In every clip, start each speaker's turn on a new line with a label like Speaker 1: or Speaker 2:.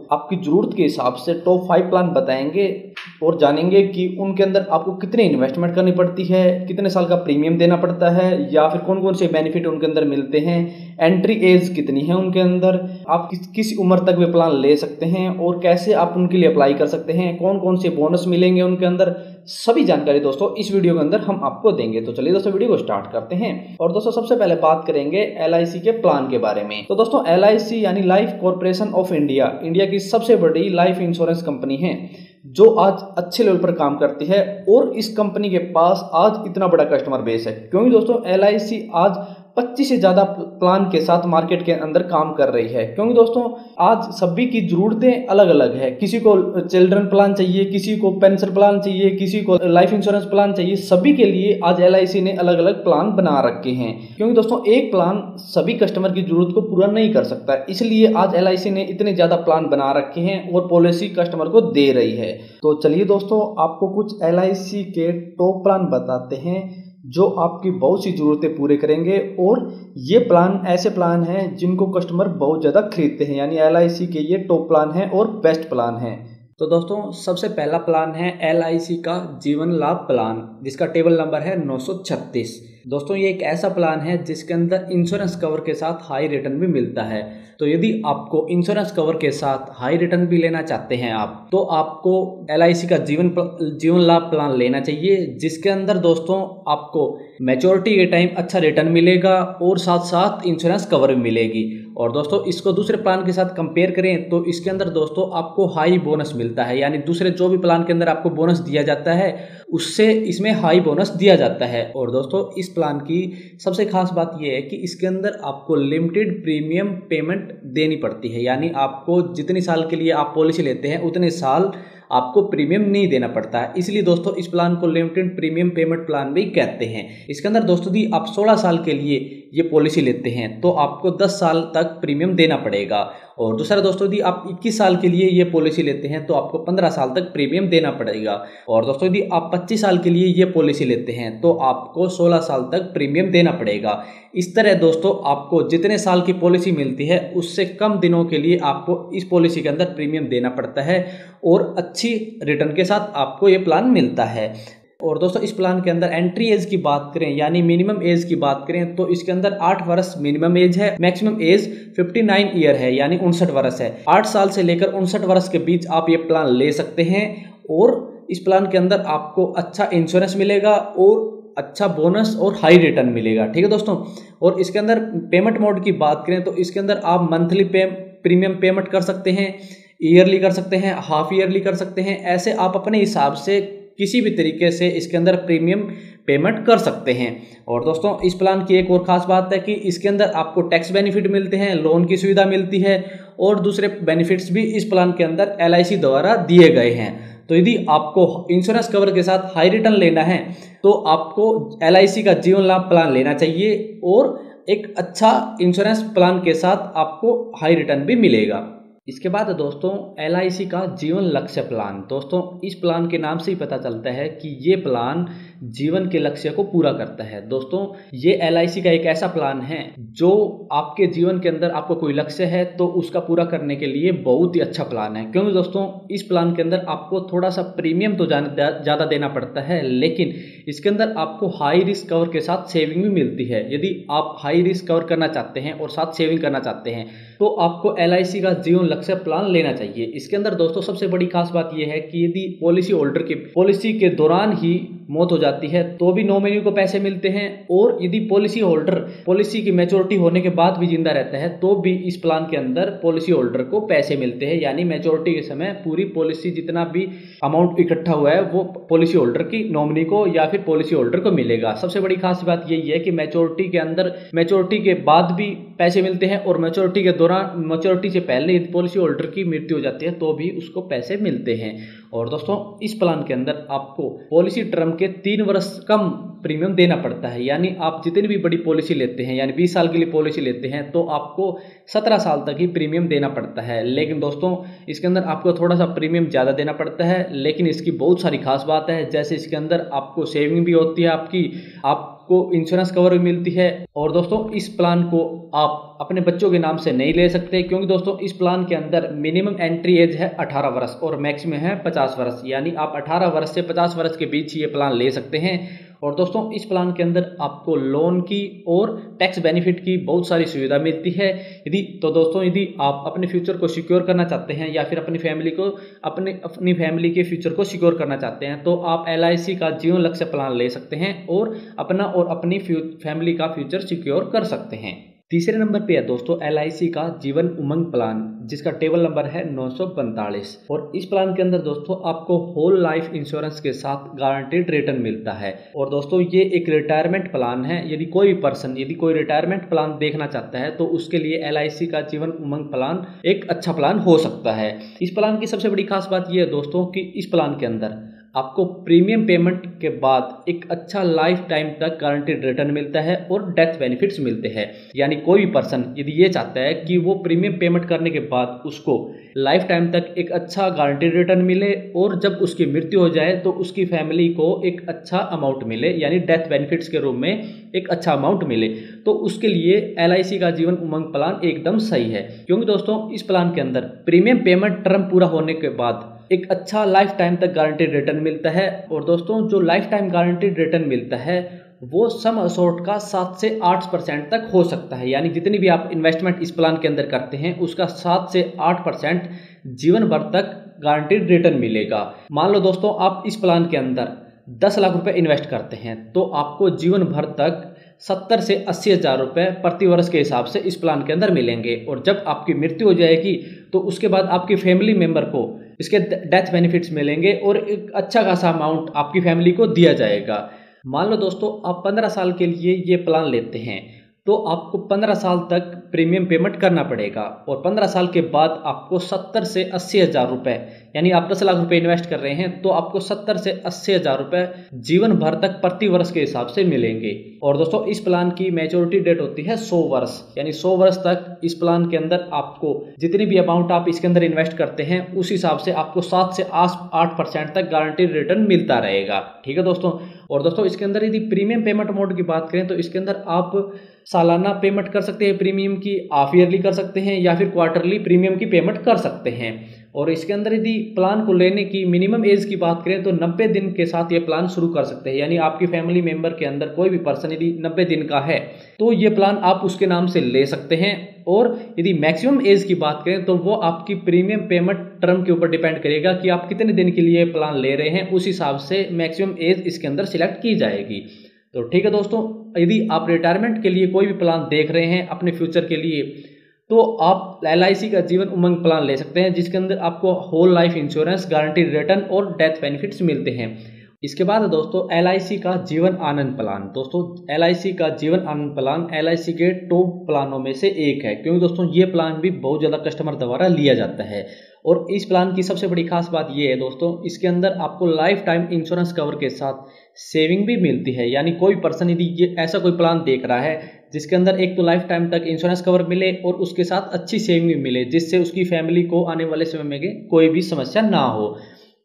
Speaker 1: आपकी ज़रूरत के हिसाब से टॉप 5 प्लान बताएंगे और जानेंगे कि उनके अंदर आपको कितनी इन्वेस्टमेंट करनी पड़ती है, कितने साल का प्रीमियम देना पड़ता है, या फिर कौन कौन से बेनिफिट उनके अंदर मिलते हैं, एंट्री एज कितनी है उनके अंदर, आप किस उम्र तक वे प्लान ले सकते हैं और कैसे आप उनके लिए अप्लाई कर सकते हैं, कौन कौन से बोनस मिलेंगे उनके अंदर, सभी जानकारी दोस्तों इस वीडियो के अंदर हम आपको देंगे। तो चलिए दोस्तों वीडियो को स्टार्ट करते हैं। और दोस्तों सबसे पहले बात करेंगे LIC के प्लान के बारे में। तो दोस्तों LIC यानी life corporation of India, India की सबसे बड़ी लाइफ इंश्योरेंस कंपनी है जो आज अच्छे लेवल पर काम करती है। और इस कंपनी के पास आज इतना बड़ा कस्टमर बेस है क्योंकि दोस्तों LIC आज 25 से ज़्यादा प्लान के साथ मार्केट के अंदर काम कर रही है। क्योंकि दोस्तों आज सभी की ज़रूरतें अलग अलग है, किसी को चिल्ड्रन प्लान चाहिए, किसी को पेंशन प्लान चाहिए, किसी को लाइफ इंश्योरेंस प्लान चाहिए, सभी के लिए आज LIC ने अलग अलग प्लान बना रखे हैं। क्योंकि दोस्तों एक प्लान सभी कस्टमर की ज़रूरत को पूरा नहीं कर सकता, इसलिए आज LIC ने इतने ज़्यादा प्लान बना रखे हैं और पॉलिसी कस्टमर को दे रही है। तो चलिए दोस्तों आपको कुछ LIC के टॉप प्लान बताते हैं जो आपकी बहुत सी ज़रूरतें पूरे करेंगे। और ये प्लान ऐसे प्लान हैं जिनको कस्टमर बहुत ज़्यादा खरीदते हैं, यानी LIC के ये टॉप प्लान हैं और बेस्ट प्लान हैं। तो दोस्तों सबसे पहला प्लान है LIC का जीवन लाभ प्लान, जिसका टेबल नंबर है 936। दोस्तों ये एक ऐसा प्लान है जिसके अंदर इंश्योरेंस कवर के साथ हाई रिटर्न भी मिलता है। तो यदि आपको इंश्योरेंस कवर के साथ हाई रिटर्न भी लेना चाहते हैं आप, तो आपको LIC का जीवन लाभ प्लान लेना चाहिए, जिसके अंदर दोस्तों आपको मैच्योरिटी के टाइम अच्छा रिटर्न मिलेगा और साथ साथ इंश्योरेंस कवर भी मिलेगी। और दोस्तों इसको दूसरे प्लान के साथ कंपेयर करें तो इसके अंदर दोस्तों आपको हाई बोनस मिलता है, यानी दूसरे जो भी प्लान के अंदर आपको बोनस दिया जाता है उससे इसमें हाई बोनस दिया जाता है। और दोस्तों इस प्लान की सबसे खास बात यह है कि इसके अंदर आपको लिमिटेड प्रीमियम पेमेंट देनी पड़ती है, यानी आपको जितनी साल के लिए आप पॉलिसी लेते हैं उतने साल आपको प्रीमियम नहीं देना पड़ता है। इसलिए दोस्तों इस प्लान को लिमिटेड प्रीमियम पेमेंट प्लान भी कहते हैं। इसके अंदर दोस्तों यदि आप 16 साल के लिए ये पॉलिसी लेते हैं तो आपको 10 साल तक प्रीमियम देना पड़ेगा। और दूसरा दोस्तों यदि आप 21 साल के लिए ये पॉलिसी लेते हैं तो आपको 15 साल तक प्रीमियम देना पड़ेगा। और दोस्तों यदि आप 25 साल के लिए ये पॉलिसी लेते हैं तो आपको 16 साल तक प्रीमियम देना पड़ेगा। इस तरह दोस्तों आपको जितने साल की पॉलिसी मिलती है उससे कम दिनों के लिए आपको इस पॉलिसी के अंदर प्रीमियम देना पड़ता है और अच्छी रिटर्न के साथ आपको ये प्लान मिलता है। और दोस्तों इस प्लान के अंदर एंट्री एज की बात करें यानी मिनिमम एज की बात करें तो इसके अंदर 8 वर्ष मिनिमम एज है, मैक्सिमम एज 59 ईयर है यानी 59 वर्ष है। 8 साल से लेकर 59 वर्ष के बीच आप ये प्लान ले सकते हैं और इस प्लान के अंदर आपको अच्छा इंश्योरेंस मिलेगा और अच्छा बोनस और हाई रिटर्न मिलेगा। ठीक है दोस्तों। और इसके अंदर पेमेंट मोड की बात करें तो इसके अंदर आप मंथली प्रीमियम पेमेंट कर सकते हैं, ईयरली कर सकते हैं, हाफ ईयरली कर सकते हैं, ऐसे आप अपने हिसाब से किसी भी तरीके से इसके अंदर प्रीमियम पेमेंट कर सकते हैं। और दोस्तों इस प्लान की एक और ख़ास बात है कि इसके अंदर आपको टैक्स बेनिफिट मिलते हैं, लोन की सुविधा मिलती है और दूसरे बेनिफिट्स भी इस प्लान के अंदर LIC द्वारा दिए गए हैं। तो यदि आपको इंश्योरेंस कवर के साथ हाई रिटर्न लेना है तो आपको LIC का जीवन लाभ प्लान लेना चाहिए और एक अच्छा इंश्योरेंस प्लान के साथ आपको हाई रिटर्न भी मिलेगा। इसके बाद दोस्तों LIC का जीवन लक्ष्य प्लान। दोस्तों इस प्लान के नाम से ही पता चलता है कि ये प्लान जीवन के लक्ष्य को पूरा करता है। दोस्तों ये LIC का एक ऐसा प्लान है जो आपके जीवन के अंदर आपको कोई लक्ष्य है तो उसका पूरा करने के लिए बहुत ही अच्छा प्लान है। क्योंकि दोस्तों इस प्लान के अंदर आपको थोड़ा सा प्रीमियम तो ज़्यादा देना पड़ता है, लेकिन इसके अंदर आपको हाई रिस्क कवर के साथ सेविंग भी मिलती है। यदि आप हाई रिस्क कवर करना चाहते हैं और साथ सेविंग करना चाहते हैं तो आपको LIC का जीवन लक्ष्य प्लान लेना चाहिए। इसके अंदर दोस्तों सबसे बड़ी खास बात यह है कि यदि पॉलिसी होल्डर की पॉलिसी के दौरान ही मौत हो जाती है तो भी नॉमिनी को पैसे मिलते हैं, और यदि पॉलिसी होल्डर पॉलिसी की मैच्योरिटी होने के बाद भी जिंदा रहता है तो भी इस प्लान के अंदर पॉलिसी होल्डर को पैसे मिलते हैं, यानी मैच्योरिटी के समय पूरी पॉलिसी जितना भी अमाउंट इकट्ठा हुआ है वो पॉलिसी होल्डर की नॉमिनी को या फिर पॉलिसी होल्डर को मिलेगा। सबसे बड़ी खास बात यही है कि मैच्योरिटी के अंदर मैच्योरिटी के बाद भी पैसे मिलते हैं और मैच्योरिटी के दौरान मैच्योरिटी से पहले यदि पॉलिसी होल्डर की मृत्यु हो जाती है तो भी उसको पैसे मिलते हैं। और दोस्तों इस प्लान के अंदर आपको पॉलिसी टर्म के 3 वर्ष कम प्रीमियम देना पड़ता है, यानी आप जितनी भी बड़ी पॉलिसी लेते हैं यानी 20 साल के लिए पॉलिसी लेते हैं तो आपको 17 साल तक ही प्रीमियम देना पड़ता है। लेकिन दोस्तों इसके अंदर आपको थोड़ा सा प्रीमियम ज़्यादा देना पड़ता है, लेकिन इसकी बहुत सारी खास बात है। जैसे इसके अंदर आपको सेविंग भी होती है, आप आपको इंश्योरेंस कवर भी मिलती है। और दोस्तों इस प्लान को आप अपने बच्चों के नाम से नहीं ले सकते, क्योंकि दोस्तों इस प्लान के अंदर मिनिमम एंट्री एज है 18 वर्ष और मैक्सिमम है 50 वर्ष, यानी आप 18 वर्ष से 50 वर्ष के बीच ये प्लान ले सकते हैं। और दोस्तों इस प्लान के अंदर आपको लोन की और टैक्स बेनिफिट की बहुत सारी सुविधा मिलती है। यदि आप अपने फ्यूचर को सिक्योर करना चाहते हैं या फिर अपनी फैमिली के फ्यूचर को सिक्योर करना चाहते हैं, तो आप LIC का जीवन लक्ष्य प्लान ले सकते हैं और अपना और अपनी फैमिली का फ्यूचर सिक्योर कर सकते हैं। तीसरे नंबर पे है दोस्तों LIC का जीवन उमंग प्लान, जिसका टेबल नंबर है 945। और इस प्लान के अंदर दोस्तों आपको होल लाइफ इंश्योरेंस के साथ गारंटीड रिटर्न मिलता है। और दोस्तों ये एक रिटायरमेंट प्लान है। यदि कोई रिटायरमेंट प्लान देखना चाहता है तो उसके लिए LIC का जीवन उमंग प्लान एक अच्छा प्लान हो सकता है। इस प्लान की सबसे बड़ी खास बात यह है दोस्तों कि इस प्लान के अंदर आपको प्रीमियम पेमेंट के बाद एक अच्छा लाइफ टाइम तक गारंटीड रिटर्न मिलता है और डेथ बेनिफिट्स मिलते हैं। यानी कोई भी पर्सन यदि ये चाहता है कि वो प्रीमियम पेमेंट करने के बाद उसको लाइफ टाइम तक एक अच्छा गारंटीड रिटर्न मिले और जब उसकी मृत्यु हो जाए तो उसकी फैमिली को एक अच्छा अमाउंट मिले, यानी डेथ बेनिफिट्स के रूप में एक अच्छा अमाउंट मिले, तो उसके लिए LIC का जीवन उमंग प्लान एकदम सही है। क्योंकि दोस्तों इस प्लान के अंदर प्रीमियम पेमेंट टर्म पूरा होने के बाद एक अच्छा लाइफ टाइम तक गारंटीड रिटर्न मिलता है। और दोस्तों जो लाइफ टाइम गारंटीड रिटर्न मिलता है वो सम अशोर्ट का 7 से 8% तक हो सकता है। यानी जितनी भी आप इन्वेस्टमेंट इस प्लान के अंदर करते हैं उसका 7 से 8% जीवन भर तक गारंटीड रिटर्न मिलेगा। मान लो दोस्तों आप इस प्लान के अंदर 10 लाख रुपए इन्वेस्ट करते हैं तो आपको जीवन भर तक 70 से 80 हज़ार रुपये प्रति वर्ष के हिसाब से इस प्लान के अंदर मिलेंगे। और जब आपकी मृत्यु हो जाएगी तो उसके बाद आपकी फैमिली मेंबर को इसके डेथ बेनिफिट्स मिलेंगे और एक अच्छा खासा अमाउंट आपकी फैमिली को दिया जाएगा। मान लो दोस्तों आप 15 साल के लिए ये प्लान लेते हैं तो आपको 15 साल तक प्रीमियम पेमेंट करना पड़ेगा और 15 साल के बाद आपको 70 से 80 हज़ार रुपये, यानी आप 10 लाख रुपए इन्वेस्ट कर रहे हैं तो आपको 70 से 80 हज़ार रुपये जीवन भर तक प्रति वर्ष के हिसाब से मिलेंगे। और दोस्तों इस प्लान की मैच्योरिटी डेट होती है 100 वर्ष, यानी 100 वर्ष तक इस प्लान के अंदर आपको जितनी भी अमाउंट आप इसके अंदर इन्वेस्ट करते हैं उस हिसाब से आपको 7 से 8% तक गारंटीड रिटर्न मिलता रहेगा। ठीक है दोस्तों। और दोस्तों इसके अंदर यदि प्रीमियम पेमेंट मोड की बात करें तो इसके अंदर आप सालाना पेमेंट कर सकते हैं प्रीमियम की, हाफ ईयरली कर सकते हैं या फिर क्वार्टरली प्रीमियम की पेमेंट कर सकते हैं। और इसके अंदर यदि प्लान को लेने की मिनिमम एज की बात करें तो 90 दिन के साथ ये प्लान शुरू कर सकते हैं। यानी आपकी फैमिली मेंबर के अंदर कोई भी पर्सन यदि 90 दिन का है तो ये प्लान आप उसके नाम से ले सकते हैं। और यदि मैक्सिमम एज की बात करें तो वो आपकी प्रीमियम पेमेंट टर्म के ऊपर डिपेंड करेगा कि आप कितने दिन के लिए प्लान ले रहे हैं, उस हिसाब से मैक्सिमम एज इसके अंदर सिलेक्ट की जाएगी। तो ठीक है दोस्तों, यदि आप रिटायरमेंट के लिए कोई भी प्लान देख रहे हैं अपने फ्यूचर के लिए तो आप LIC का जीवन उमंग प्लान ले सकते हैं, जिसके अंदर आपको whole life insurance, guaranteed return और डेथ बेनिफिट्स मिलते हैं। इसके बाद दोस्तों LIC का जीवन आनंद प्लान। दोस्तों LIC का जीवन आनंद प्लान LIC के टॉप प्लानों में से एक है, क्योंकि दोस्तों ये प्लान भी बहुत ज़्यादा कस्टमर द्वारा लिया जाता है। और इस प्लान की सबसे बड़ी खास बात ये है दोस्तों, इसके अंदर आपको लाइफ टाइम इंश्योरेंस कवर के साथ सेविंग भी मिलती है। यानी कोई पर्सन यदि ये ऐसा कोई प्लान देख रहा है जिसके अंदर एक तो लाइफ टाइम तक इंश्योरेंस कवर मिले और उसके साथ अच्छी सेविंग भी मिले, जिससे उसकी फैमिली को आने वाले समय में कोई भी समस्या ना हो,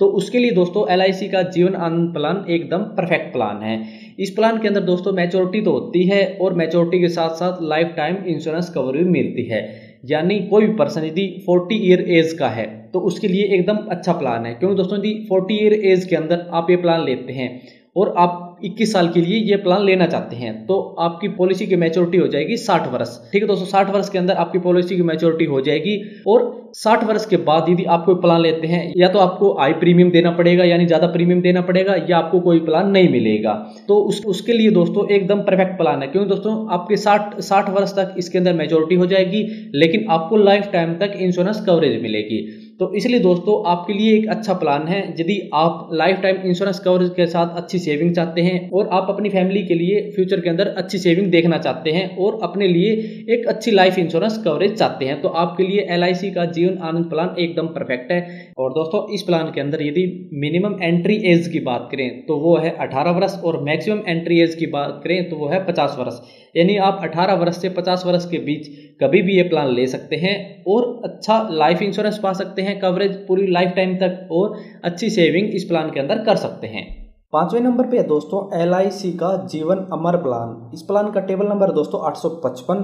Speaker 1: तो उसके लिए दोस्तों LIC का जीवन आनंद प्लान एकदम परफेक्ट प्लान है। इस प्लान के अंदर दोस्तों मैच्योरिटी तो होती है और मैच्योरिटी के साथ साथ लाइफ टाइम इंश्योरेंस कवर भी मिलती है। यानी कोई भी पर्सन यदि 40 ईयर एज का है तो उसके लिए एकदम अच्छा प्लान है, क्योंकि दोस्तों यदि 40 ईयर एज के अंदर आप ये प्लान लेते हैं और आप 21 साल के लिए ये प्लान लेना चाहते हैं तो आपकी पॉलिसी की मैच्योरिटी हो जाएगी 60 वर्ष। ठीक है दोस्तों, 60 वर्ष के अंदर आपकी पॉलिसी की मैच्योरिटी हो जाएगी। और 60 वर्ष के बाद यदि आप कोई प्लान लेते हैं या तो आपको हाई प्रीमियम देना पड़ेगा, यानी ज़्यादा प्रीमियम देना पड़ेगा, या आपको कोई प्लान नहीं मिलेगा। तो उसके लिए दोस्तों एकदम परफेक्ट प्लान है, क्योंकि दोस्तों आपके 60 वर्ष तक इसके अंदर मैच्योरिटी हो जाएगी, लेकिन आपको लाइफ टाइम तक इंश्योरेंस कवरेज मिलेगी। तो इसलिए दोस्तों आपके लिए एक अच्छा प्लान है यदि आप लाइफ टाइम इंश्योरेंस कवरेज के साथ अच्छी सेविंग चाहते हैं और आप अपनी फैमिली के लिए फ्यूचर के अंदर अच्छी सेविंग देखना चाहते हैं और अपने लिए एक अच्छी लाइफ इंश्योरेंस कवरेज चाहते हैं, तो आपके लिए LIC का जीवन आनंद प्लान एकदम परफेक्ट है। और दोस्तों इस प्लान के अंदर यदि मिनिमम एंट्री एज की बात करें तो वो है 18 वर्ष और मैक्सिमम एंट्री एज की बात करें तो वो है 50 वर्ष। यानी आप 18 वर्ष से 50 वर्ष के बीच कभी भी ये प्लान ले सकते हैं और अच्छा लाइफ इंश्योरेंस पा सकते हैं, कवरेज पूरी लाइफ टाइम तक, और अच्छी सेविंग इस प्लान के अंदर कर सकते हैं। 5वें नंबर पे है दोस्तों LIC का जीवन अमर प्लान। इस प्लान का टेबल नंबर है दोस्तों 855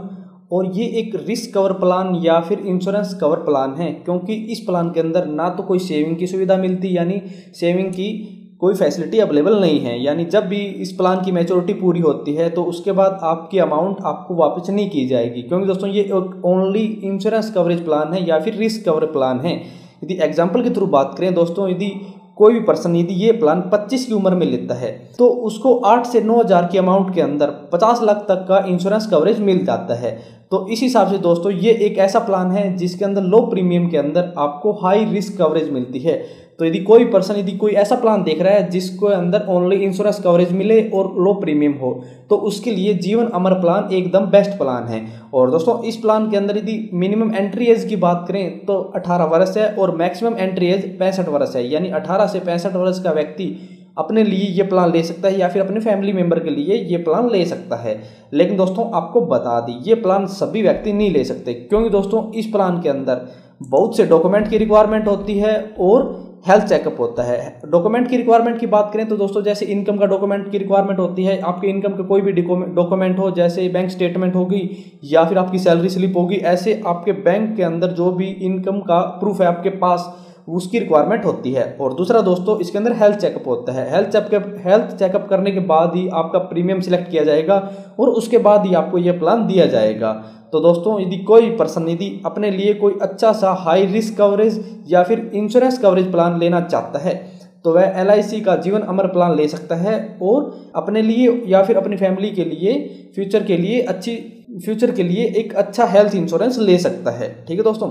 Speaker 1: और ये एक रिस्क कवर प्लान या फिर इंश्योरेंस कवर प्लान है, क्योंकि इस प्लान के अंदर ना तो कोई सेविंग की सुविधा मिलती, यानी सेविंग की कोई फैसिलिटी अवेलेबल नहीं है। यानी जब भी इस प्लान की मैच्योरिटी पूरी होती है तो उसके बाद आपकी अमाउंट आपको वापस नहीं की जाएगी, क्योंकि दोस्तों ये एक ओनली इंश्योरेंस कवरेज प्लान है या फिर रिस्क कवर प्लान है। यदि एग्जाम्पल के थ्रू बात करें दोस्तों, यदि कोई भी पर्सन यदि ये प्लान 25 की उम्र में लेता है तो उसको 8 से 9 हज़ार की अमाउंट के अंदर 50 लाख तक का इंश्योरेंस कवरेज मिल जाता है। तो इस हिसाब से दोस्तों ये एक ऐसा प्लान है जिसके अंदर लो प्रीमियम के अंदर आपको हाई रिस्क कवरेज मिलती है। तो यदि कोई पर्सन यदि कोई ऐसा प्लान देख रहा है जिसके अंदर ओनली इंश्योरेंस कवरेज मिले और लो प्रीमियम हो, तो उसके लिए जीवन अमर प्लान एकदम बेस्ट प्लान है। और दोस्तों इस प्लान के अंदर यदि मिनिमम एंट्री एज की बात करें तो 18 वर्ष है और मैक्सिमम एंट्री एज 65 वर्ष है, यानी 18 से 65 वर्ष का व्यक्ति अपने लिए ये प्लान ले सकता है या फिर अपने फैमिली मेंबर के लिए ये प्लान ले सकता है। लेकिन दोस्तों आपको बता दी ये प्लान सभी व्यक्ति नहीं ले सकते, क्योंकि दोस्तों इस प्लान के अंदर बहुत से डॉक्यूमेंट की रिक्वायरमेंट होती है और हेल्थ चेकअप होता है। डॉक्यूमेंट की रिक्वायरमेंट की बात करें तो दोस्तों जैसे इनकम का डॉक्यूमेंट की रिक्वायरमेंट होती है, आपके इनकम का कोई भी डॉक्यूमेंट हो, जैसे बैंक स्टेटमेंट होगी या फिर आपकी सैलरी स्लिप होगी, ऐसे आपके बैंक के अंदर जो भी इनकम का प्रूफ है आपके पास उसकी रिक्वायरमेंट होती है। और दूसरा दोस्तों इसके अंदर हेल्थ चेकअप होता है। हेल्थ चेकअप करने के बाद ही आपका प्रीमियम सिलेक्ट किया जाएगा और उसके बाद ही आपको यह प्लान दिया जाएगा। तो दोस्तों यदि कोई पर्सन यदि अपने लिए कोई अच्छा सा हाई रिस्क कवरेज या फिर इंश्योरेंस कवरेज प्लान लेना चाहता है तो वह LIC का जीवन अमर प्लान ले सकता है और अपने लिए या फिर अपनी फैमिली के लिए फ्यूचर के लिए एक अच्छा हेल्थ इंश्योरेंस ले सकता है। ठीक है दोस्तों।